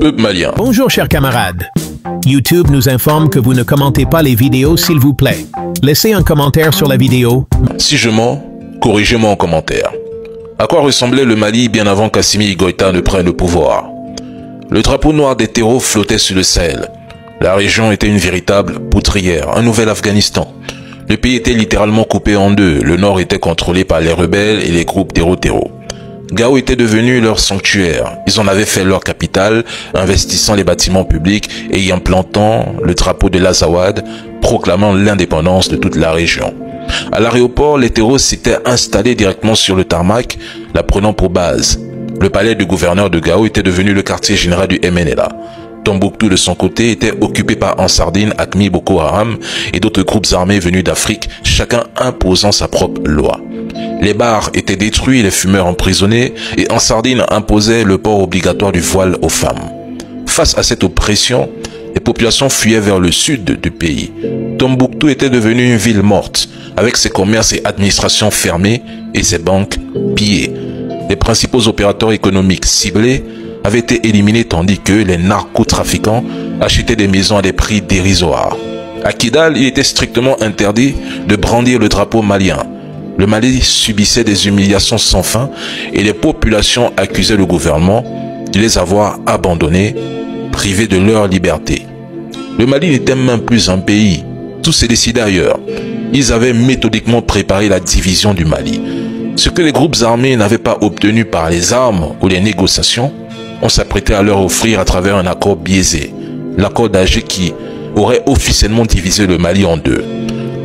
Peuple malien. Bonjour chers camarades. YouTube nous informe que vous ne commentez pas les vidéos s'il vous plaît. Laissez un commentaire sur la vidéo. Si je mens, corrigez-moi en commentaire. À quoi ressemblait le Mali bien avant qu'Assimi Goïta ne prenne le pouvoir? Le drapeau noir des terreaux flottait sur le Sahel. La région était une véritable poutrière, un nouvel Afghanistan. Le pays était littéralement coupé en deux. Le nord était contrôlé par les rebelles et les groupes terreau-terreau. Gao était devenu leur sanctuaire. Ils en avaient fait leur capitale, investissant les bâtiments publics et y implantant le drapeau de l'Azawad, proclamant l'indépendance de toute la région. À l'aéroport, les terreaux s'étaient installés directement sur le tarmac, la prenant pour base. Le palais du gouverneur de Gao était devenu le quartier général du MNLA. Tombouctou, de son côté, était occupé par Ansardine, Acmi, Boko Haram et d'autres groupes armés venus d'Afrique, chacun imposant sa propre loi. Les bars étaient détruits, les fumeurs emprisonnés, et Ansardine imposait le port obligatoire du voile aux femmes. Face à cette oppression, les populations fuyaient vers le sud du pays. Tombouctou était devenue une ville morte, avec ses commerces et administrations fermées et ses banques pillées. Les principaux opérateurs économiques ciblés avaient été éliminés tandis que les narcotrafiquants achetaient des maisons à des prix dérisoires. À Kidal, il était strictement interdit de brandir le drapeau malien. Le Mali subissait des humiliations sans fin et les populations accusaient le gouvernement de les avoir abandonnés, privés de leur liberté. Le Mali n'était même plus un pays, tout s'est décidé ailleurs. Ils avaient méthodiquement préparé la division du Mali. Ce que les groupes armés n'avaient pas obtenu par les armes ou les négociations, on s'apprêtait à leur offrir à travers un accord biaisé, l'accord d'Alger qui aurait officiellement divisé le Mali en deux.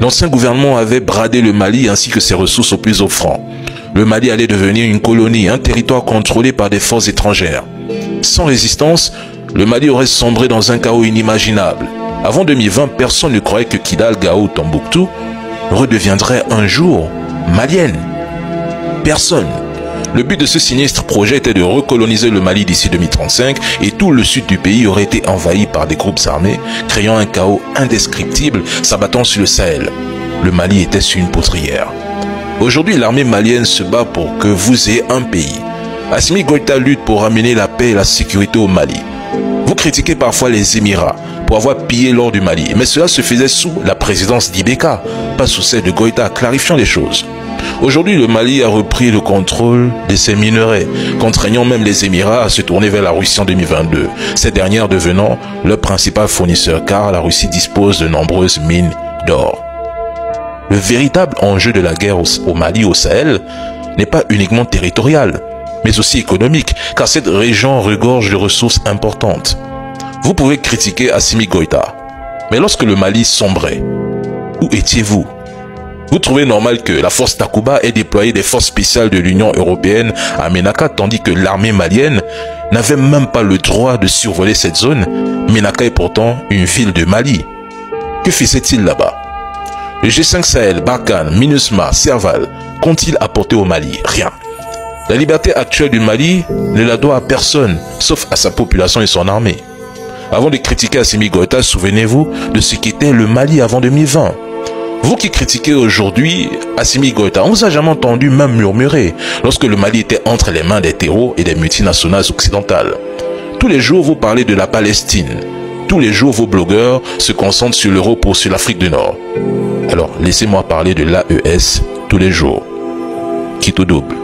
L'ancien gouvernement avait bradé le Mali ainsi que ses ressources aux plus offrants. Le Mali allait devenir une colonie, un territoire contrôlé par des forces étrangères. Sans résistance, le Mali aurait sombré dans un chaos inimaginable. Avant 2020, personne ne croyait que Kidal, Gao ou Tombouctou redeviendraient un jour maliennes. Personne. Le but de ce sinistre projet était de recoloniser le Mali d'ici 2035 et tout le sud du pays aurait été envahi par des groupes armés, créant un chaos indescriptible s'abattant sur le Sahel. Le Mali était sur une poutrière. Aujourd'hui, l'armée malienne se bat pour que vous ayez un pays. Assimi Goïta lutte pour ramener la paix et la sécurité au Mali. Vous critiquez parfois les Émirats pour avoir pillé l'or du Mali, mais cela se faisait sous la présidence d'Ibeka, pas sous celle de Goïta, clarifiant les choses. Aujourd'hui, le Mali a repris le contrôle de ses minerais, contraignant même les Émirats à se tourner vers la Russie en 2022, ces dernières devenant leur principal fournisseur car la Russie dispose de nombreuses mines d'or. Le véritable enjeu de la guerre au Mali, au Sahel, n'est pas uniquement territorial, mais aussi économique, car cette région regorge de ressources importantes. Vous pouvez critiquer Assimi Goïta, mais lorsque le Mali sombrait, où étiez-vous? Vous trouvez normal que la force Takuba ait déployé des forces spéciales de l'Union européenne à Ménaka, tandis que l'armée malienne n'avait même pas le droit de survoler cette zone? Ménaka est pourtant une ville de Mali. Que faisait-il là-bas? Le G5 Sahel, Barkhane, MINUSMA, Serval, qu'ont-ils apporté au Mali? Rien. La liberté actuelle du Mali ne la doit à personne, sauf à sa population et son armée. Avant de critiquer Assimi Goïta, souvenez-vous de ce qu'était le Mali avant 2020. Vous qui critiquez aujourd'hui Assimi Goïta, on vous a jamais entendu même murmurer lorsque le Mali était entre les mains des terreaux et des multinationales occidentales. Tous les jours, vous parlez de la Palestine. Tous les jours, vos blogueurs se concentrent sur l'Europe ou sur l'Afrique du Nord. Alors, laissez-moi parler de l'AES tous les jours. Quitte au double.